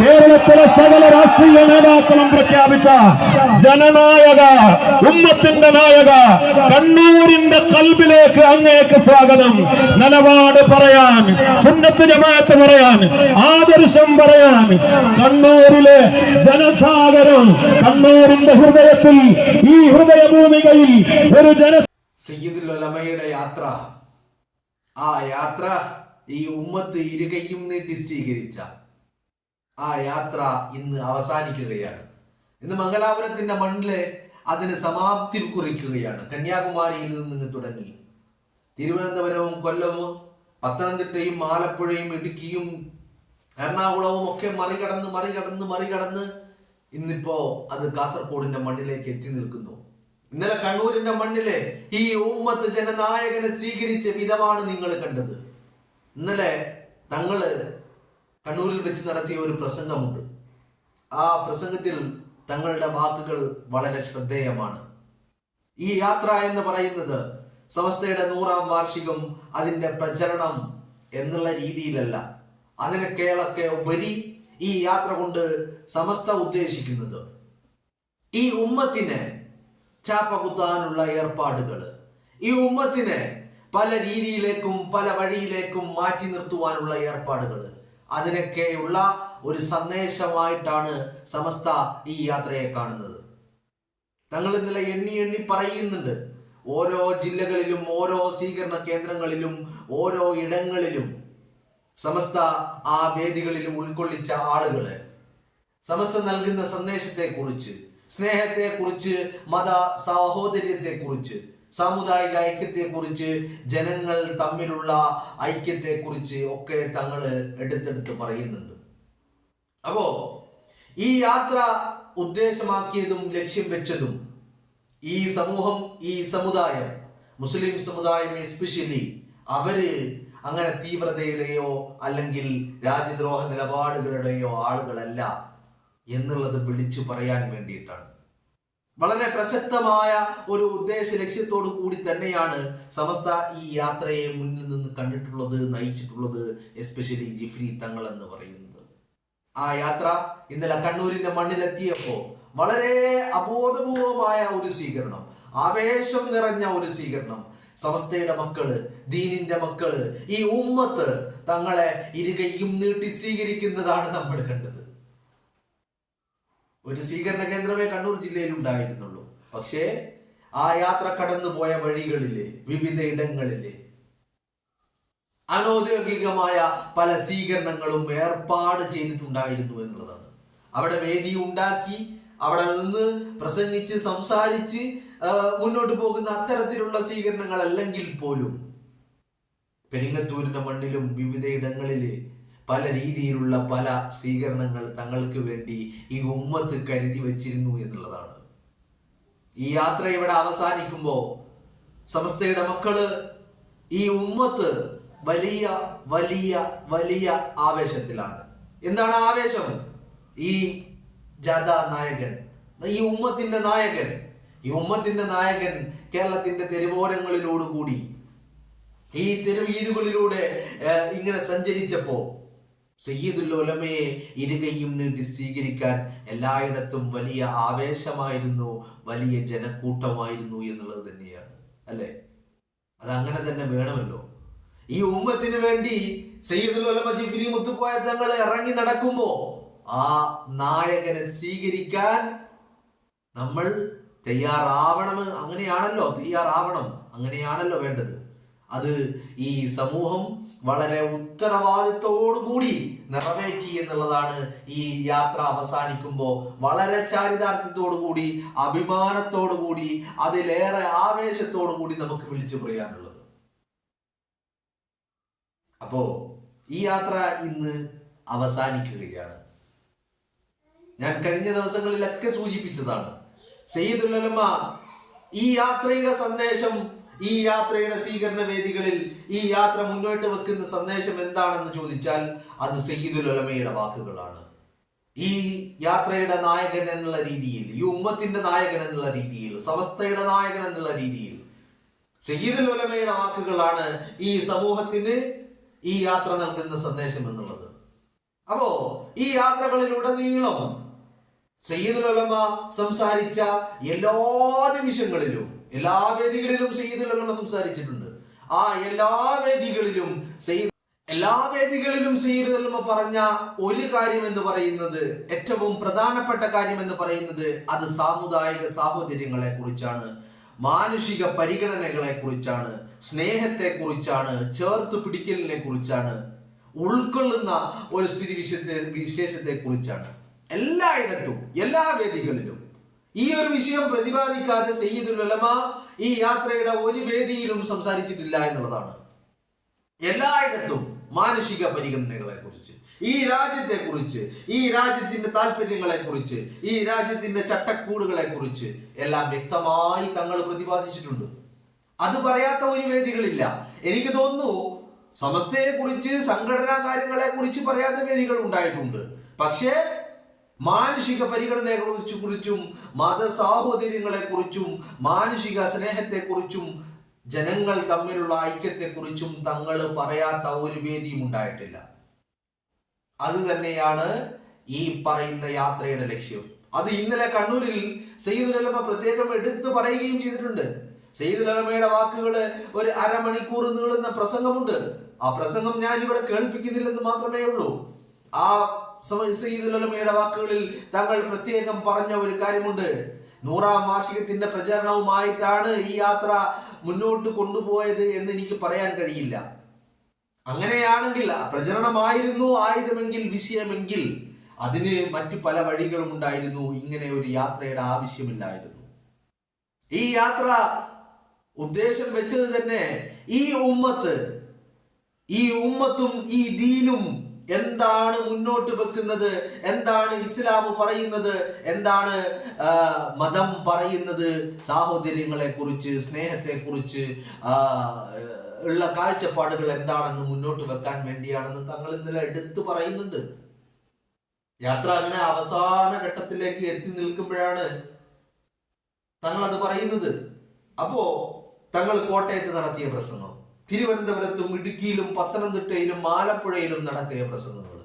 കേരളത്തിലെ സകല രാഷ്ട്രീയ നേതാക്കളും പ്രഖ്യാപിച്ച ജനനായക, ഉമ്മത്തിന്റെ നായക, കണ്ണൂരിന്റെ കൽബിലേക്ക് അങ്ങേക്ക് സ്വാഗതം. നിലപാട് പറയാൻ, സുന്നത്ത് ജമാഅത്ത് പറയാൻ, ആദർശം പറയാൻ, കണ്ണൂരിലെ ജനസാഗരം, കണ്ണൂരിന്റെ ഹൃദയത്തിൽ, ഈ ഹൃദയഭൂമികയിൽ ഒരു സയ്യിദുൽ ഉലമയുടെ യാത്ര, ആ യാത്ര ഈ ഉമ്മത്ത് ഇരുകയും നീട്ടി സ്വീകരിച്ച ആ യാത്ര ഇന്ന് അവസാനിക്കുകയാണ്. ഇന്ന് മംഗലാപുരത്തിന്റെ മണ്ണില് അതിന് സമാപ്തി കുറിക്കുകയാണ്. കന്യാകുമാരിയിൽ നിന്ന് തുടങ്ങി തിരുവനന്തപുരവും കൊല്ലവും പത്തനംതിട്ടയും ആലപ്പുഴയും ഇടുക്കിയും എറണാകുളവും ഒക്കെ മറികടന്ന് ഇന്നിപ്പോ അത് കാസർഗോഡിന്റെ മണ്ണിലേക്ക് എത്തി നിൽക്കുന്നു. ഇന്നലെ കണ്ണൂരിന്റെ മണ്ണിലെ ഈ ഉമ്മത്ത് ജനനായകനെ സ്വീകരിച്ച വിധമാണ് നിങ്ങൾ കണ്ടത്. ഇന്നലെ തങ്ങള് കണ്ണൂരിൽ വെച്ച് നടത്തിയ ഒരു പ്രസംഗമുണ്ട്. ആ പ്രസംഗത്തിൽ തങ്ങളുടെ വാക്കുകൾ വളരെ ശ്രദ്ധേയമാണ്. ഈ യാത്ര എന്ന് പറയുന്നത് സമസ്തയുടെ 100ാം വാർഷികം, അതിന്റെ പ്രചരണം എന്നുള്ള രീതിയിലല്ല. അതിനൊക്കെ ഉപരി ഈ യാത്ര കൊണ്ട് സമസ്ത ഉദ്ദേശിക്കുന്നത് ഈ ഉമ്മത്തിനെ ചാപ്പകുത്താനുള്ള ഏർപ്പാടുകൾ, ഈ ഉമ്മത്തിനെ പല രീതിയിലേക്കും പല വഴിയിലേക്കും മാറ്റി നിർത്തുവാനുള്ള ഏർപ്പാടുകൾ, അതിനൊക്കെയുള്ള ഒരു സന്ദേശമായിട്ടാണ് സമസ്ത ഈ യാത്രയെ കാണുന്നത്. തങ്ങൾ ഇന്നലെ എണ്ണി പറയുന്നുണ്ട്. ഓരോ ജില്ലകളിലും ഓരോ സ്വീകരണ കേന്ദ്രങ്ങളിലും ഓരോ ഇടങ്ങളിലും സമസ്ത ആ വേദികളിൽ ഉൾക്കൊള്ളിച്ച ആളുകളെ, സമസ്ത നൽകുന്ന സന്ദേശത്തെക്കുറിച്ച്, സ്നേഹത്തെക്കുറിച്ച്, മത സാഹോദര്യത്തെക്കുറിച്ച്, സാമുദായിക ഐക്യത്തെക്കുറിച്ച്, ജനങ്ങൾ തമ്മിലുള്ള ഐക്യത്തെക്കുറിച്ച് ഒക്കെ തങ്ങള് എടുത്തെടുത്ത് പറയുന്നുണ്ട്. അപ്പോ ഈ യാത്ര ഉദ്ദേശമാക്കിയതും ലക്ഷ്യം വെച്ചതും ഈ സമൂഹം, ഈ സമുദായം, മുസ്ലിം സമുദായം എസ്പെഷ്യലി, അവര് അങ്ങനെ തീവ്രതയുടെയോ അല്ലെങ്കിൽ രാജ്യദ്രോഹ നിലപാടുകളുടെയോ ആളുകളല്ല എന്നുള്ളത് വിളിച്ചു പറയാൻ വേണ്ടിയിട്ടാണ്. വളരെ പ്രസക്തമായ ഒരു ഉദ്ദേശ ലക്ഷ്യത്തോടു കൂടി തന്നെയാണ് സമസ്ത ഈ യാത്രയെ മുന്നിൽ നിന്ന് കണ്ടിട്ടുള്ളത്, നയിച്ചിട്ടുള്ളത്. എസ്പെഷ്യലി ജിഫ്രി തങ്ങൾ എന്ന് പറയുന്നത് ആ യാത്ര ഇന്നലെ കണ്ണൂരിന്റെ മണ്ണിലെത്തിയപ്പോ വളരെ അബോധപൂർവമായ ഒരു സ്വീകരണം, ആവേശം നിറഞ്ഞ ഒരു സ്വീകരണം. സമസ്തയുടെ മക്കള്, ദീനിന്റെ മക്കള്, ഈ ഉമ്മത്ത് തങ്ങളെ ഇരുകയും നീട്ടി സ്വീകരിക്കുന്നതാണ് നമ്മൾ കണ്ടത്. ഒരു സ്വീകരണ കേന്ദ്രമേ കണ്ണൂർ ജില്ലയിൽ ഉണ്ടായിരുന്നുള്ളൂ. പക്ഷേ ആ യാത്ര കടന്നുപോയ വഴികളിലെ വിവിധ ഇടങ്ങളിലെ അനൗദ്യോഗികമായ പല സ്വീകരണങ്ങളും ഏർപ്പാട് ചെയ്തിട്ടുണ്ടായിരുന്നു എന്നുള്ളതാണ്. അവിടെ വേദി ഉണ്ടാക്കി അവിടെ നിന്ന് പ്രസംഗിച്ച് സംസാരിച്ച് മുന്നോട്ട് പോകുന്ന അത്തരത്തിലുള്ള സ്വീകരണങ്ങൾ അല്ലെങ്കിൽ പോലും പെരിങ്ങത്തൂരിന്റെ മണ്ണിലും വിവിധ ഇടങ്ങളില് പല രീതിയിലുള്ള പല സ്വീകരണങ്ങൾ തങ്ങൾക്ക് വേണ്ടി ഈ ഉമ്മത്ത് കരുതി വച്ചിരുന്നു എന്നുള്ളതാണ്. ഈ യാത്ര ഇവിടെ അവസാനിക്കുമ്പോ സമസ്തയുടെ മക്കള്, ഈ ഉമ്മത്ത് വലിയ വലിയ വലിയ ആവേശത്തിലാണ്. എന്താണ് ആവേശം? ഈ ജാഥ നായകൻ, ഈ ഉമ്മത്തിന്റെ നായകൻ, ഈ ഉമ്മത്തിന്റെ നായകൻ കേരളത്തിന്റെ തെരുവോരങ്ങളിലോടുകൂടി, ഈ തെരുവീതികളിലൂടെ ഇങ്ങനെ സഞ്ചരിച്ചപ്പോ സയ്യിദുൽ ഉലമയെ ഇരുകയും നീട്ടി സ്വീകരിക്കാൻ എല്ലായിടത്തും വലിയ ആവേശമായിരുന്നു, വലിയ ജനക്കൂട്ടമായിരുന്നു എന്നുള്ളത് തന്നെയാണ്, അല്ലെ? അതങ്ങനെ തന്നെ വേണമല്ലോ. ഈ ഉമ്മത്തിന് വേണ്ടി സയ്യിദുൽ ഉലമ ജിഫ്രി മുത്തുക്കോയ തങ്ങൾ ഇറങ്ങി നടക്കുമ്പോ ആ നായകനെ സ്വീകരിക്കാൻ നമ്മൾ തയ്യാറാവണം. അങ്ങനെയാണല്ലോ വേണ്ടത്. അത് ഈ സമൂഹം വളരെ ഉത്തരവാദിത്തോടുകൂടി നിറവേറ്റി എന്നുള്ളതാണ് ഈ യാത്ര അവസാനിക്കുമ്പോൾ വളരെ ചാരിതാർത്ഥ്യത്തോടുകൂടി, അഭിമാനത്തോടുകൂടി, അതിലേറെ ആവേശത്തോടുകൂടി നമുക്ക് വിളിച്ചു പറയാനുള്ളത്. അപ്പോ ഈ യാത്ര ഇന്ന് അവസാനിക്കുകയാണ്. ഞാൻ കഴിഞ്ഞ ദിവസങ്ങളിലൊക്കെ സൂചിപ്പിച്ചതാണ്. സയ്യിദുൽ ഉലമ ഈ യാത്രയുടെ സന്ദേശം, ഈ യാത്രയുടെ സ്വീകരണ വേദികളിൽ ഈ യാത്ര മുന്നോട്ട് വെക്കുന്ന സന്ദേശം എന്താണെന്ന് ചോദിച്ചാൽ അത് സയ്യിദുൽ ഉലമയുടെ വാക്കുകളാണ്. ഈ യാത്രയുടെ നായകൻ എന്നുള്ള രീതിയിൽ, ഈ ഉമ്മത്തിന്റെ നായകൻ എന്നുള്ള രീതിയിൽ, സമസ്തയുടെ നായകൻ എന്നുള്ള രീതിയിൽ സയ്യിദുൽ ഉലമയുടെ വാക്കുകളാണ് ഈ സമൂഹത്തിന് ഈ യാത്ര നൽകുന്ന സന്ദേശം എന്നുള്ളത്. അപ്പോ ഈ യാത്രകളിലുടനീളം സയ്യിദുൽ ഉലമ സംസാരിച്ച എല്ലാ നിമിഷങ്ങളിലും, എല്ലാ വേദികളിലും സയ്യിദുൽ ഉലമ സംസാരിച്ചിട്ടുണ്ട്. ആ എല്ലാ വേദികളിലും സയ്യിദുൽ ഉലമ പറഞ്ഞ ഒരു കാര്യം എന്ന് പറയുന്നത്, ഏറ്റവും പ്രധാനപ്പെട്ട കാര്യം എന്ന് പറയുന്നത്, അത് സാമുദായിക സാഹോദര്യങ്ങളെ കുറിച്ചാണ്, മാനുഷിക പരിഗണനകളെ കുറിച്ചാണ്, സ്നേഹത്തെ കുറിച്ചാണ്, ചേർത്ത് പിടിക്കലിനെ കുറിച്ചാണ്, ഉൾക്കൊള്ളുന്ന ഒരു സ്ഥിതി വിശേഷത്തെ കുറിച്ചാണ്. എല്ലായിടത്തും, എല്ലാ വേദികളിലും ഈ ഒരു വിഷയം പ്രതിപാദിക്കാതെ സയ്യിദുൽ ഉലമ ഈ യാത്രയുടെ ഒരു വേദിയിലും സംസാരിച്ചിട്ടില്ല എന്നുള്ളതാണ്. എല്ലായിടത്തും മാനുഷിക പരിഗണനകളെ കുറിച്ച്, ഈ രാജ്യത്തെ കുറിച്ച്, ഈ രാജ്യത്തിന്റെ താല്പര്യങ്ങളെ കുറിച്ച്, ഈ രാജ്യത്തിന്റെ ചട്ടക്കൂടുകളെ കുറിച്ച് എല്ലാം വ്യക്തമായി തങ്ങൾ പ്രതിപാദിച്ചിട്ടുണ്ട്. അത് പറയാത്ത ഒരു വേദികളില്ല. എനിക്ക് തോന്നുന്നു സമസ്തയെ കുറിച്ച്, സംഘടനാ കാര്യങ്ങളെ കുറിച്ച് പറയാത്ത വേദികൾ ഉണ്ടായിട്ടുണ്ട്. പക്ഷേ മാനുഷിക പരിഗണനയെ കുറിച്ചും മത സാഹോദര്യങ്ങളെ കുറിച്ചും മാനുഷിക സ്നേഹത്തെ കുറിച്ചും ജനങ്ങൾ തമ്മിലുള്ള ഐക്യത്തെക്കുറിച്ചും തങ്ങൾ പറയാത്ത ഒരു വേദിയും ഉണ്ടായിട്ടില്ല. അത് തന്നെയാണ് ഈ പറയുന്ന യാത്രയുടെ ലക്ഷ്യം. അത് ഇന്നലെ കണ്ണൂരിൽ സയ്യിദുൽ ഉലമ പ്രത്യേകം എടുത്തു പറയുകയും ചെയ്തിട്ടുണ്ട്. സയ്യിദുൽ ഉലമയുടെ വാക്കുകള് ഒരു അരമണിക്കൂർ നീളുന്ന പ്രസംഗമുണ്ട്. ആ പ്രസംഗം ഞാൻ ഇവിടെ കേൾപ്പിക്കുന്നില്ലെന്ന് മാത്രമേ ഉള്ളൂ. ആ സയ്യിദുൽ ഉലമയുടെ വാക്കുകളിൽ തങ്ങൾ പ്രത്യേകം പറഞ്ഞ ഒരു കാര്യമുണ്ട്. 100ാം വാർഷികത്തിന്റെ പ്രചരണവുമായിട്ടാണ് ഈ യാത്ര മുന്നോട്ട് കൊണ്ടുപോയത് എന്ന് എനിക്ക് പറയാൻ കഴിയില്ല. അങ്ങനെയാണെങ്കിൽ പ്രചരണമായിരുന്നു ആയുധമെങ്കിൽ, വിഷയമെങ്കിൽ അതിന് മറ്റു പല വഴികളും ഉണ്ടായിരുന്നു. ഇങ്ങനെ ഒരു യാത്രയുടെ ആവശ്യമില്ലായിരുന്നു. ഈ യാത്ര ഉദ്ദേശം വെച്ചത് തന്നെ ഈ ഉമ്മത്തും ഈ ദീനും എന്താണ് മുന്നോട്ട് വെക്കുന്നത്, എന്താണ് ഇസ്ലാം പറയുന്നത്, എന്താണ് മതം പറയുന്നത്, സാഹോദര്യങ്ങളെ കുറിച്ച്, സ്നേഹത്തെ കുറിച്ച് ഉള്ള കാഴ്ചപ്പാടുകൾ എന്താണെന്ന് മുന്നോട്ട് വെക്കാൻ വേണ്ടിയാണെന്ന് തങ്ങൾ ഇന്നലെ എടുത്തു പറയുന്നുണ്ട്. യാത്ര അങ്ങനെ അവസാന ഘട്ടത്തിലേക്ക് എത്തി നിൽക്കുമ്പോഴാണ് തങ്ങൾ അത് പറയുന്നത്. അപ്പോ തങ്ങൾ കോട്ടയത്ത് നടത്തിയ പ്രസംഗം, തിരുവനന്തപുരത്തും ഇടുക്കിയിലും പത്തനംതിട്ടയിലും ആലപ്പുഴയിലും നടത്തിയ പ്രസംഗങ്ങൾ,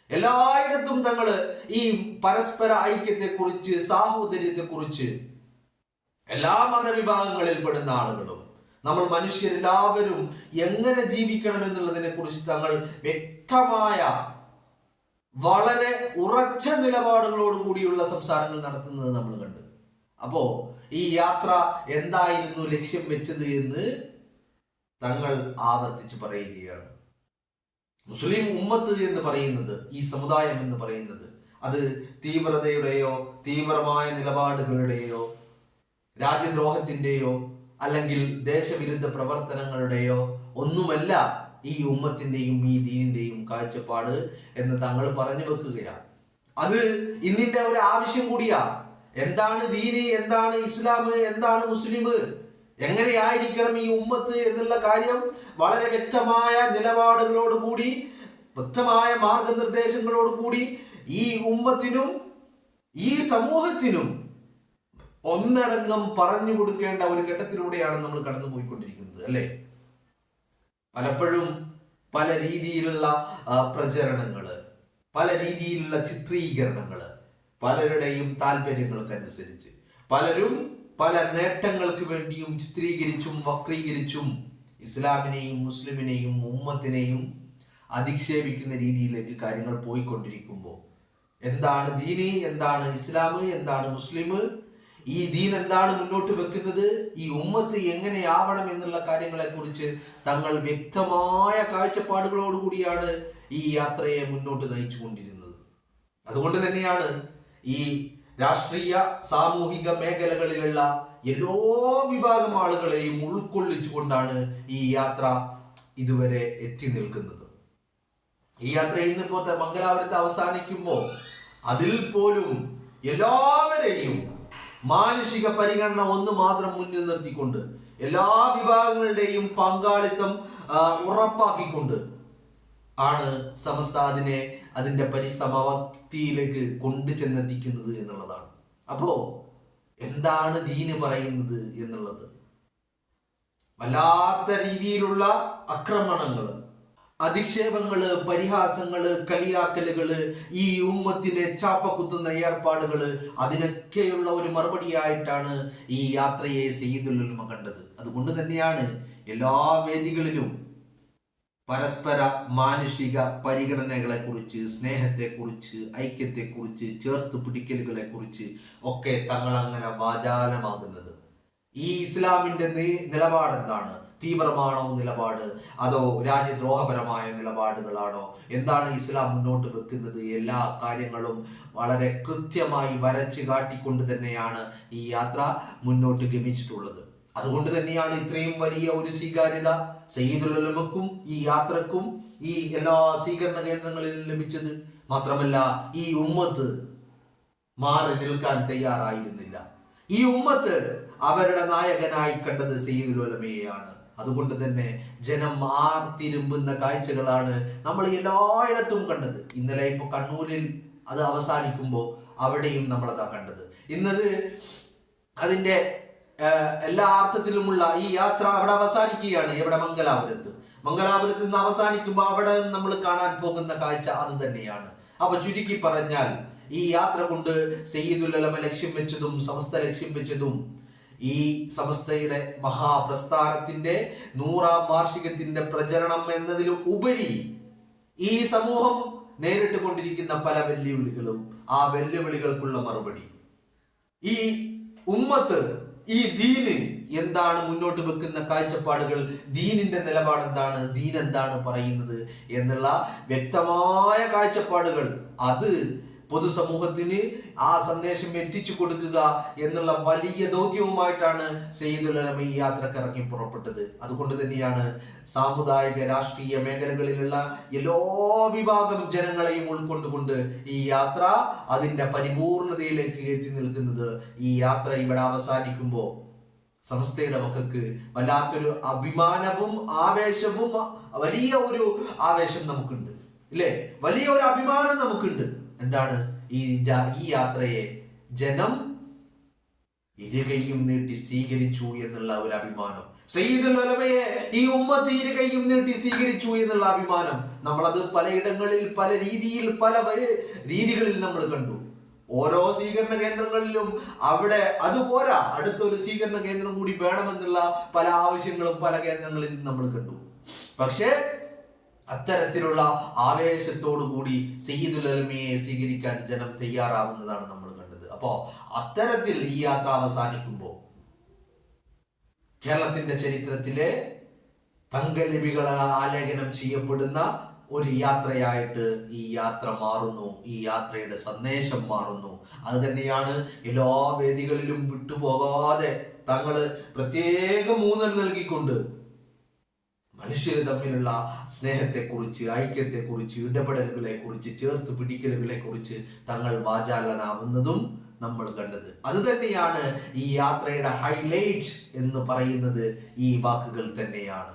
എല്ലായിടത്തും തങ്ങൾ ഈ പരസ്പര ഐക്യത്തെക്കുറിച്ച്, സാഹോദര്യത്തെക്കുറിച്ച്, എല്ലാ മതവിഭാഗങ്ങളിൽ പെടുന്ന ആളുകളും നമ്മൾ മനുഷ്യരെല്ലാവരും എങ്ങനെ ജീവിക്കണം എന്നുള്ളതിനെ കുറിച്ച് തങ്ങൾ വ്യക്തമായ, വളരെ ഉറച്ച നിലപാടുകളോട് കൂടിയുള്ള സംസാരങ്ങൾ നടത്തുന്നത് നമ്മൾ കണ്ടു. അപ്പോ ഈ യാത്ര എന്തായിരുന്നു ലക്ഷ്യം വെച്ചത് എന്ന് തങ്ങൾ ആവർത്തിച്ച് പറയുകയാണ്. മുസ്ലിം ഉമ്മത്ത് എന്ന് പറയുന്നത്, ഈ സമുദായം എന്ന് പറയുന്നത്, അത് തീവ്രതയുടെയോ തീവ്രമായ നിലപാടുകളുടെയോ രാജ്യദ്രോഹത്തിന്റെയോ അല്ലെങ്കിൽ ദേശവിരുദ്ധ പ്രവർത്തനങ്ങളുടെയോ ഒന്നുമല്ല ഈ ഉമ്മത്തിന്റെയും ഈ ദീനിന്റെയും കാഴ്ചപ്പാട് എന്ന് തങ്ങൾ പറഞ്ഞു വെക്കുകയാണ്. അത് ഇന്നിന്റെ ഒരു ആവശ്യം കൂടിയാ. എന്താണ് ദീന്, എന്താണ് ഇസ്ലാം, എന്താണ് മുസ്ലിം, എങ്ങനെയായിരിക്കണം ഈ ഉമ്മത്ത് എന്നുള്ള കാര്യം വളരെ വ്യക്തമായ നിലപാടുകളോടുകൂടി, വ്യക്തമായ മാർഗനിർദ്ദേശങ്ങളോടുകൂടി ഈ ഉമ്മത്തിനും ഈ സമൂഹത്തിനും ഒന്നടങ്കം പറഞ്ഞു കൊടുക്കേണ്ട ഒരു ഘട്ടത്തിലൂടെയാണ് നമ്മൾ കടന്നു പോയിക്കൊണ്ടിരിക്കുന്നത്, അല്ലെ? പലപ്പോഴും പല രീതിയിലുള്ള പ്രചരണങ്ങള്, പല രീതിയിലുള്ള ചിത്രീകരണങ്ങള്, പലരുടെയും താല്പര്യങ്ങൾക്കനുസരിച്ച് പലരും പല നേട്ടങ്ങൾക്ക് വേണ്ടിയും ചിത്രീകരിച്ചും വക്രീകരിച്ചും ഇസ്ലാമിനെയും മുസ്ലിമിനെയും ഉമ്മത്തിനെയും അധിക്ഷേപിക്കുന്ന രീതിയിലേക്ക് കാര്യങ്ങൾ പോയിക്കൊണ്ടിരിക്കുമ്പോൾ എന്താണ് ദീന്, എന്താണ് ഇസ്ലാം, എന്താണ് മുസ്ലിം, ഈ ദീൻ എന്താണ് മുന്നോട്ട് വെക്കുന്നത്, ഈ ഉമ്മത്ത് എങ്ങനെയാവണം എന്നുള്ള കാര്യങ്ങളെ കുറിച്ച് തങ്ങൾ വ്യക്തമായ കാഴ്ചപ്പാടുകളോടുകൂടിയാണ് ഈ യാത്രയെ മുന്നോട്ട് നയിച്ചു കൊണ്ടിരുന്നത്. അതുകൊണ്ട് തന്നെയാണ് ഈ രാഷ്ട്രീയ സാമൂഹിക മേഖലകളിലുള്ള എല്ലാ വിഭാഗം ആളുകളെയും ഉൾക്കൊള്ളിച്ചുകൊണ്ടാണ് ഈ യാത്ര ഇതുവരെ എത്തി നിൽക്കുന്നത്. ഈ യാത്ര ഇന്നിപ്പോ മംഗലാപുരത്ത് അവസാനിക്കുമ്പോൾ അതിൽ പോലും എല്ലാവരെയും മാനുഷിക പരിഗണന ഒന്ന് മാത്രം മുന്നിൽ നിർത്തിക്കൊണ്ട് എല്ലാ വിഭാഗങ്ങളുടെയും പങ്കാളിത്തം ഉറപ്പാക്കിക്കൊണ്ട് ആണ് സമസ്ത അതിന്റെ പരിസമാപ്തിയിലേക്ക് കൊണ്ടുചെന്നെത്തിക്കുന്നത് എന്നുള്ളതാണ്. അപ്പോ എന്താണ് ദീന് പറയുന്നത് എന്നുള്ളത്, വല്ലാത്ത രീതിയിലുള്ള ആക്രമണങ്ങൾ, അധിക്ഷേപങ്ങള്, പരിഹാസങ്ങള്, കളിയാക്കലുകള്, ഈ ഉമ്മത്തിനെ ചാപ്പക്കുത്തുന്ന ഏർപ്പാടുകള്, അതിനൊക്കെയുള്ള ഒരു മറുപടിയായിട്ടാണ് ഈ യാത്രയെ സയ്യിദുൽ ഉലമ കണ്ടത്. അതുകൊണ്ട് തന്നെയാണ് എല്ലാ വേദികളിലും പരസ്പര മാനുഷിക പരിഗണനകളെ കുറിച്ച്, സ്നേഹത്തെക്കുറിച്ച്, ഐക്യത്തെക്കുറിച്ച്, ചേർത്ത് പിടിക്കലുകളെ കുറിച്ച് ഒക്കെ തങ്ങൾ അങ്ങനെ വാചാലമാകുന്നത്. ഈ ഇസ്ലാമിന്റെ നിലപാട് എന്താണ്? തീവ്രമാണോ നിലപാട്, അതോ രാജ്യദ്രോഹപരമായ നിലപാടുകളാണോ? എന്താണ് ഇസ്ലാം മുന്നോട്ട് വെക്കുന്നത്? എല്ലാ കാര്യങ്ങളും വളരെ കൃത്യമായി വരച്ചു കാട്ടിക്കൊണ്ട് തന്നെയാണ് ഈ യാത്ര മുന്നോട്ട് ഗമിച്ചിട്ടുള്ളത്. അതുകൊണ്ട് തന്നെയാണ് ഇത്രയും വലിയ ഒരു സ്വീകാര്യത സയ്യിദുൽ ഉലമക്കും ഈ യാത്രക്കും ഈ എല്ലാ സ്വീകരണ കേന്ദ്രങ്ങളിലും ലഭിച്ചത്. മാത്രമല്ല, ഈ ഉമ്മത്ത് മാറി നിൽക്കാൻ തയ്യാറായിരുന്നില്ല. ഈ ഉമ്മത്ത് അവരുടെ നായകനായി കണ്ടത് സയ്യിദുൽ ഉലമയെയാണ്. അതുകൊണ്ട് തന്നെ ജനം ആർത്തിരുമ്പുന്ന കാഴ്ചകളാണ് നമ്മൾ എല്ലായിടത്തും കണ്ടത്. ഇന്നലെ ഇപ്പൊ കണ്ണൂരിൽ അത് അവസാനിക്കുമ്പോൾ അവിടെയും നമ്മളതാ കണ്ടത്. ഇന്നത് അതിന്റെ എല്ലാ അർത്ഥത്തിലുമുള്ള ഈ യാത്ര അവിടെ അവസാനിക്കുകയാണ്. എവിടെ? മംഗലാപുരത്ത് നിന്ന് അവസാനിക്കുമ്പോൾ അവിടെ നമ്മൾ കാണാൻ പോകുന്ന കാഴ്ച അത് തന്നെയാണ്. അപ്പൊ ചുരുക്കി പറഞ്ഞാൽ, ഈ യാത്ര കൊണ്ട് സയ്യിദുൽ ഉലമ ലക്ഷ്യം വെച്ചതും സമസ്ത ലക്ഷ്യം വെച്ചതും ഈ സമസ്തയുടെ മഹാപ്രസ്ഥാനത്തിന്റെ 100ാം വാർഷികത്തിന്റെ പ്രചരണം എന്നതിലും ഉപരി ഈ സമൂഹം നേരിട്ട് കൊണ്ടിരിക്കുന്ന പല വെല്ലുവിളികളും, ആ വെല്ലുവിളികൾക്കുള്ള മറുപടി, ഈ ഉമ്മത്ത്, ഈ ദീന് എന്താണ് മുന്നോട്ട് വെക്കുന്ന കാഴ്ചപ്പാടുകൾ, ദീനിന്റെ നിലപാട് എന്താണ്, ദീൻ എന്താണ് പറയുന്നത് എന്നുള്ള വ്യക്തമായ കാഴ്ചപ്പാടുകൾ, അത് പൊതുസമൂഹത്തിന് ആ സന്ദേശം എത്തിച്ചു കൊടുക്കുക എന്നുള്ള വലിയ ദൗത്യവുമായിട്ടാണ് സയ്യിദുൽ ഉലമ ഈ യാത്രക്ക് ഇറങ്ങി പുറപ്പെട്ടത്. അതുകൊണ്ട് തന്നെയാണ് സാമുദായിക രാഷ്ട്രീയ മേഖലകളിലുള്ള എല്ലാ വിഭാഗം ജനങ്ങളെയും ഉൾക്കൊണ്ടുകൊണ്ട് ഈ യാത്ര അതിന്റെ പരിപൂർണതയിലേക്ക് എത്തി നിൽക്കുന്നത്. ഈ യാത്ര ഇവിടെ അവസാനിക്കുമ്പോൾ സമസ്തയുടെ മക്കൾക്ക് വല്ലാത്തൊരു അഭിമാനവും ആവേശവും, വലിയ ഒരു ആവേശം നമുക്കുണ്ട്, ഇല്ലേ? വലിയ ഒരു അഭിമാനം നമുക്കുണ്ട്. എന്താണ്? ഈ യാത്രയെ ജനം ഇരുകൈയും നീട്ടി സ്വീകരിച്ചു എന്നുള്ള ഒരു അഭിമാനം. സയ്യിദുൽ ഉലമയെ ഈ ഉമ്മത്ത് ഇരുകൈയും നീട്ടി സ്വീകരിച്ചു എന്നുള്ള അഭിമാനം നമ്മളത് പലയിടങ്ങളിൽ, പല രീതികളിൽ നമ്മൾ കണ്ടു. ഓരോ സ്വീകരണ കേന്ദ്രങ്ങളിലും അവിടെ അതുപോരാ, അടുത്തൊരു സ്വീകരണ കേന്ദ്രം കൂടി വേണമെന്നുള്ള പല ആവശ്യങ്ങളും പല കേന്ദ്രങ്ങളിൽ നമ്മൾ കണ്ടു. പക്ഷേ അത്തരത്തിലുള്ള ആവേശത്തോടു കൂടി സയ്യിദുൽ ഉലമയെ സ്വീകരിക്കാൻ ജനം തയ്യാറാവുന്നതാണ് നമ്മൾ കണ്ടത്. അപ്പോ അത്തരത്തിൽ ഈ യാത്ര അവസാനിക്കുമ്പോൾ കേരളത്തിന്റെ ചരിത്രത്തിലെ തങ്കലിപികളാൽ ആലേഖനം ചെയ്യപ്പെടുന്ന ഒരു യാത്രയായിട്ട് ഈ യാത്ര മാറുന്നു. ഈ യാത്രയുടെ സന്ദേശം മാറുന്നു. അത് തന്നെയാണ് എല്ലാ വേദികളിലും വിട്ടുപോകാതെ തങ്ങള് പ്രത്യേക ഊന്നൽ നൽകിക്കൊണ്ട് മനുഷ്യർ തമ്മിലുള്ള സ്നേഹത്തെക്കുറിച്ച്, ഐക്യത്തെക്കുറിച്ച്, ഇടപെടലുകളെ കുറിച്ച്, ചേർത്ത് പിടിക്കലുകളെ കുറിച്ച് തങ്ങൾ വാചാലനാവുന്നതും നമ്മൾ കണ്ടത്. അത് തന്നെയാണ് ഈ യാത്രയുടെ ഹൈലൈറ്റ് എന്ന് പറയുന്നത്. ഈ വാക്കുകൾ തന്നെയാണ്.